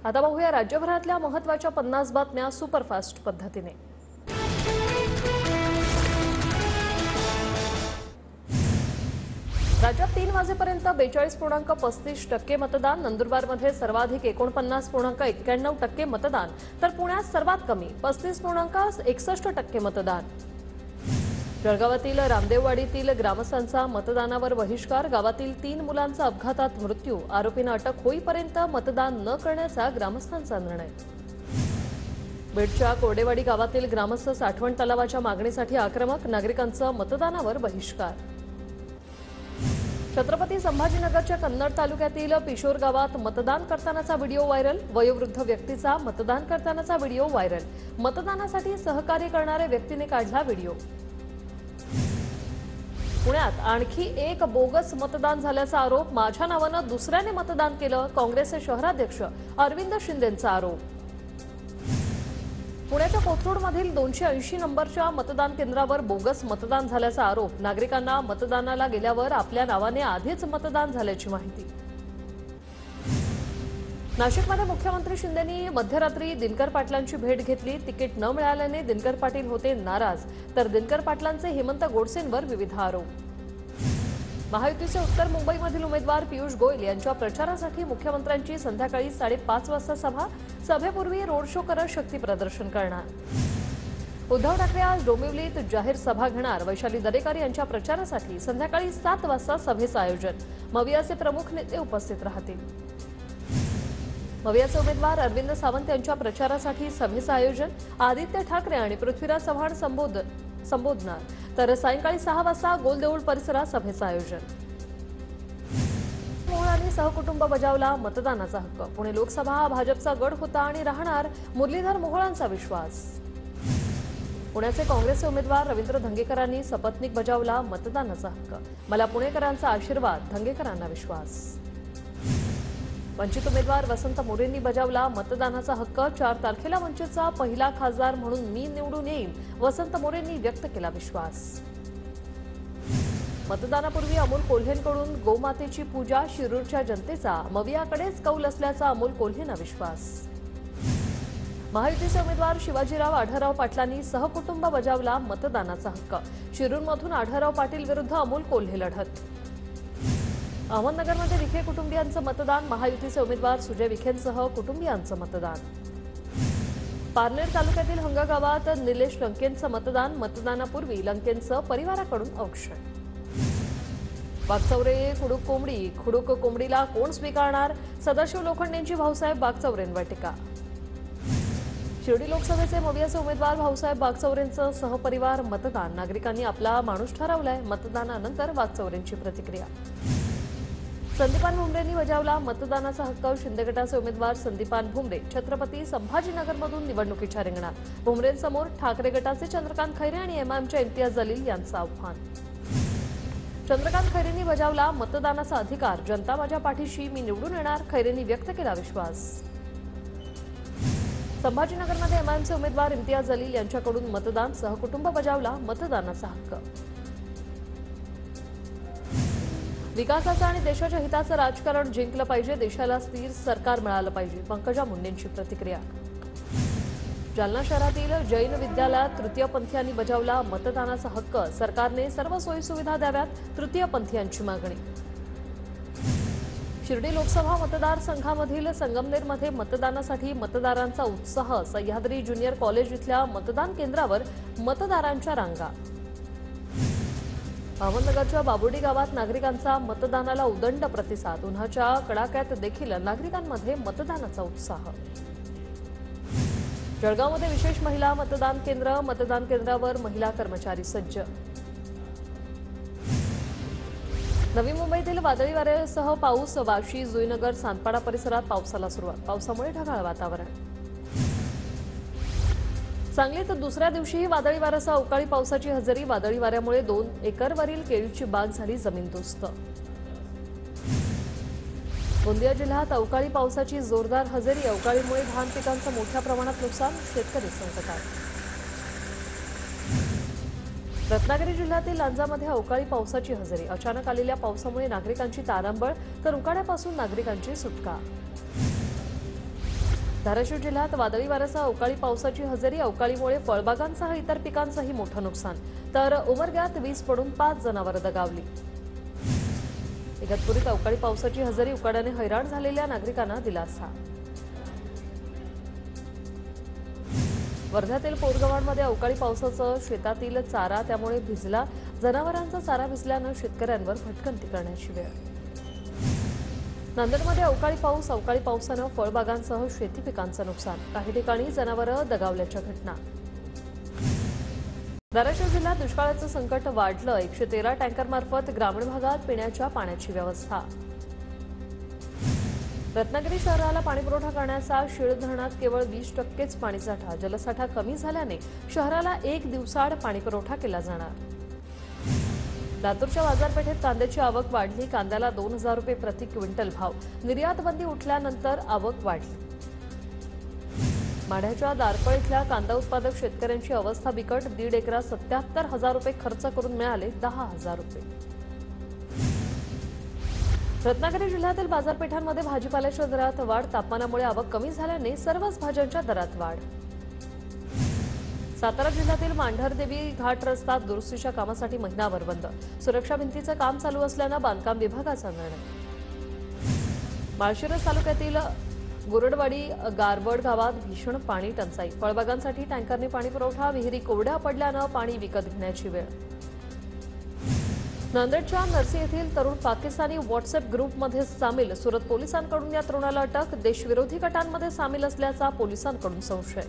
आता पाहूया राज्यभरातल्या महत्त्वाच्या 50 बातम्या सुपरफास्ट पद्धतीने। राज्यात 3 वाजेपर्यंत 42.35% मतदान, नंदुरबारमध्ये सर्वाधिक 49.91% मतदान, तर पुण्यात सर्वात कमी 35.61% मतदान। जळगावातील रामदेववाडीतील ग्रामस्थांचा मतदानावर बहिष्कार, गावातील 3 मुलांचा अपघातात मृत्यू, आरोपींना अटक होईपर्यंत मतदान न करण्याचा ग्रामस्थांचा निर्णय। बीडच्या कोरडेवाडी गावातील ग्रामस्थ साठवण तलावाच्या मागणीसाठी आक्रमक, नागरिकांचा मतदानावर बहिष्कार। छत्रपती संभाजीनगरच्या कन्नड तालुक्यातील पिशोर गावात मतदान करतानाचा व्हिडिओ व्हायरल, वयोवृद्ध व्यक्तीचा मतदान करतानाचा व्हिडिओ व्हायरल, मतदानासाठी सहकार्य करणाऱ्या व्यक्तीने काढला व्हिडिओ। पुण्यात आणखी एक बोगस मतदान झाल्याचा आरोप, माझ्या नावानं दुसऱ्याने मतदान केलं, काँग्रेसचे शहराध्यक्ष अरविंद शिंदेंचा आरोप। पुण्याच्या कोथरूडमधील 280 नंबरच्या मतदान केंद्रावर बोगस मतदान झाल्याचा आरोप, नागरिकांना मतदानाला गेल्यावर आपल्या नावाने आधीच मतदान झाल्याची माहिती। नाशिकमध्ये मुख्यमंत्री शिंदेंनी मध्यरात्री दिनकर पाटलांची भेट घेतली, तिकीट न मिळाल्याने दिनकर पाटील होते नाराज, तर दिनकर पाटलांचे हेमंत गोडसेंवर विविध आरोप। महायुतीचे उत्तर मुंबईमधील उमेदवार पियुष गोयल यांच्या प्रचारासाठी मुख्यमंत्र्यांची संध्याकाळी 5:30 वाजता सभा, सभेपूर्वी रोड शो करत शक्ती प्रदर्शन करणार। उद्धव ठाकरे आज डोंबिवलीत जाहीर सभा घेणार, वैशाली दरेकर यांच्या प्रचारासाठी संध्याकाळी 7 वाजता सभेचं आयोजन, मवियाचे प्रमुख नेते उपस्थित राहतील। मवियाचे उमेदवार अरविंद सावंत यांच्या प्रचारासाठी सभेचं आयोजन, आदित्य ठाकरे आणि पृथ्वीराज चव्हाण संबोधणार, तर सायंकाळी 6 वाजता गोलदेऊळ परिसरात सभेचं आयोजन। मोहोळांनी सहकुटुंब बजावला मतदानाचा हक्क, पुणे लोकसभा हा भाजपचा गड होता आणि राहणार, मुरलीधर मोहोळांचा विश्वास। पुण्याचे काँग्रेसचे उमेदवार रवींद्र धंगेकरांनी सपत्नीक बजावला मतदानाचा हक्क, मला पुणेकरांचा आशीर्वाद, धंगेकरांना विश्वास। वंचित उमेदवार वसंत मोरेंनी बजावला मतदानाचा हक्क, 4 तारखेला वंचितचा पहिला खासदार म्हणून मी निवडून येईन, वसंत मोरेंनी व्यक्त केला विश्वास। मतदानापूर्वी अमोल कोल्हेंकडून गोमातेची पूजा, शिरूरच्या जनतेचा मवियाकडेच कौल असल्याचा अमोल कोल्हेंना विश्वास। महायुतीचे उमेदवार शिवाजीराव आढळराव पाटलांनी सहकुटुंब बजावला मतदानाचा हक्क, शिरूरमधून आढळराव पाटील विरुद्ध अमोल कोल्हे लढत। अहमदनगरमध्ये विखे कुटुंबियांचं मतदान, महायुतीचे उमेदवार सुजय विखेंसह कुटुंबियांचं मतदान। पारनेर तालुक्यातील हंगा गावात निलेश लंकेंचं मतदान, मतदानापूर्वी लंकेंचं परिवाराकडून औक्षण। बागचौरे खुडूक कोंबडीला कोण स्वीकारणार, सदाशिव लोखंडेंची भाऊसाहेब बागचौरेंवर टीका। शिर्डी लोकसभेचे मवियाचे उमेदवार भाऊसाहेब बागचौरेंचं सहपरिवार मतदान, नागरिकांनी आपला माणूस ठरवलाय, मतदानानंतर बागचौरेंची प्रतिक्रिया। संदीपान भुमरेंनी बजावला मतदानाचा हक्क, शिंदे गटाचे उमेदवार संदीपान भुमरे छत्रपती संभाजीनगरमधून निवडणुकीच्या रिंगणात, भुमरेंसमोर ठाकरे गटाचे चंद्रकांत खैरे आणि एमआयएमच्या इम्तियाज जलील यांचं आव्हान। चंद्रकांत खैरेंनी बजावला मतदानाचा अधिकार, जनता माझ्या पाठीशी, मी निवडून येणार, खैरेंनी व्यक्त केला विश्वास। संभाजीनगरमध्ये एमआयएमचे उमेदवार इम्तियाज जलील यांच्याकडून मतदान, सहकुटुंब बजावला मतदानाचा हक्क। विकासाचं आणि देशाच्या हिताचं राजकारण जिंकलं पाहिजे, देशाला स्थिर सरकार मिळालं पाहिजे, पंकजा मुंडेंची प्रतिक्रिया। जालना शहरातील जैन विद्यालयात तृतीयपंथीयांनी बजावला मतदानाचा हक्क, सरकारने सर्व सोयीसुविधा द्याव्यात, तृतीयपंथीयांची मागणी। शिर्डी लोकसभा मतदारसंघामधील संगमनेरमध्ये मतदानासाठी मतदारांचा उत्साह, सह्याद्री ज्युनियर कॉलेज इथल्या मतदान केंद्रावर मतदारांच्या रांगा। अहमदनगरच्या बाबुर्डी गावात नागरिकांचा मतदानाला उदंड प्रतिसाद, उन्हाच्या कडाक्यात देखील नागरिकांमध्ये मतदानाचा उत्साह। जळगावमध्ये विशेष महिला मतदान केंद्र, मतदान केंद्रावर महिला कर्मचारी सज्ज। नवी मुंबईतील वादळी वाऱ्यासह पाऊस, वाशी, जुईनगर, सांतपाडा परिसरात पावसाला सुरुवात, पावसामुळे ढगाळ वातावरण। सांगलीत दुसऱ्या दिवशीही वादळी वाऱ्यासह अवकाळी पावसाची हजेरी, वादळी वाऱ्यामुळे 2 एकरवरील केळीची बाग झाली जमीनदोस्त। गोंदिया जिल्ह्यात अवकाळी पावसाची जोरदार हजेरी, अवकाळीमुळे धान पिकांचं मोठ्या प्रमाणात नुकसान, शेतकरी संकटात। रत्नागिरी जिल्ह्यातील लांजामध्ये अवकाळी पावसाची हजेरी, अचानक आलेल्या पावसामुळे नागरिकांची तारांबळ, तर उकाड्यापासून नागरिकांची सुटका। धाराशिव जिल्ह्यात वादळी वाऱ्यासह अवकाळी पावसाची हजेरी. अवकाळीमुळे फळबागांसह इतर पिकांचंही मोठं नुकसान. तर उमरग्यात वीज पडून 5 जनावरं दगावली. इगतपुरीत अवकाळी पावसाची हजेरी. उकाड्याने हैराण झालेल्या नागरिकांना दिलासा. वर्ध्यातील पोरगव्हाणमध्ये अवकाळी पावसाचं शेतातील चारा त्यामुळे भिजला. जनावरांचा चारा भिजल्यानं शेतकऱ्यांवर भटकंती करण्याची वेळ. नांदेडमध्ये अवकाळी पावसानं फळबागांसह शेती पिकांचं नुकसान. काही ठिकाणी जनावरं दगावल्याच्या घटना. धाराशिव जिल्ह्यात दुष्काळाचं संकट वाढलं. 113 टँकरमार्फत ग्रामीण भागात पिण्याच्या पाण्याची व्यवस्था. रत्नागिरी शहराला पाणीपुरवठा करण्याचा शीळ धरणात केवळ 20%च पाणीसाठा. जलसाठा कमी झाल्याने शहराला 1 दिवसाआड पाणीपुरवठा केला जाणार. लातूरच्या बाजारपेठेत कांद्याची आवक वाढली. कांद्याला 2000 रुपये प्रति क्विंटल भाव. निर्यात बंदी उठल्यानंतर आवक वाढली. माढ्याच्या दारपळ इथल्या कांदा उत्पादक शेतकऱ्यांची अवस्था बिकट. 1.5 एकरात 77,000 रुपये खर्च करून मिळाले 10,000 रुपये. रत्नागिरी जिल्ह्यातील बाजारपेठांमध्ये भाजीपाल्याच्या दरात वाढ. तापमानामुळे आवक कमी झाल्याने सर्वच भाज्यांच्या दरात वाढ. सातारा जिल्ह्यातील मांढरदेवी घाट रस्ता दुरुस्तीच्या कामासाठी महिनाभर बंद. सुरक्षा भिंतीचं काम चालू असल्यानं बांधकाम विभागाचा निर्णय. माळशिरस तालुक्यातील गुरडवाडी गारवड गावात भीषण पाणी टंचाई. फळबागांसाठी टँकरने पाणी पुरवठा. विहिरी कोरड्या पडल्यानं पाणी विकत घेण्याची वेळ. नांदेडच्या नरसी येथील तरुण पाकिस्तानी व्हॉट्सअप ग्रुपमध्ये सामील. सुरत पोलिसांकडून या तरुणाला अटक. देशविरोधी गटांमध्ये सामील असल्याचा पोलिसांकडून संशय.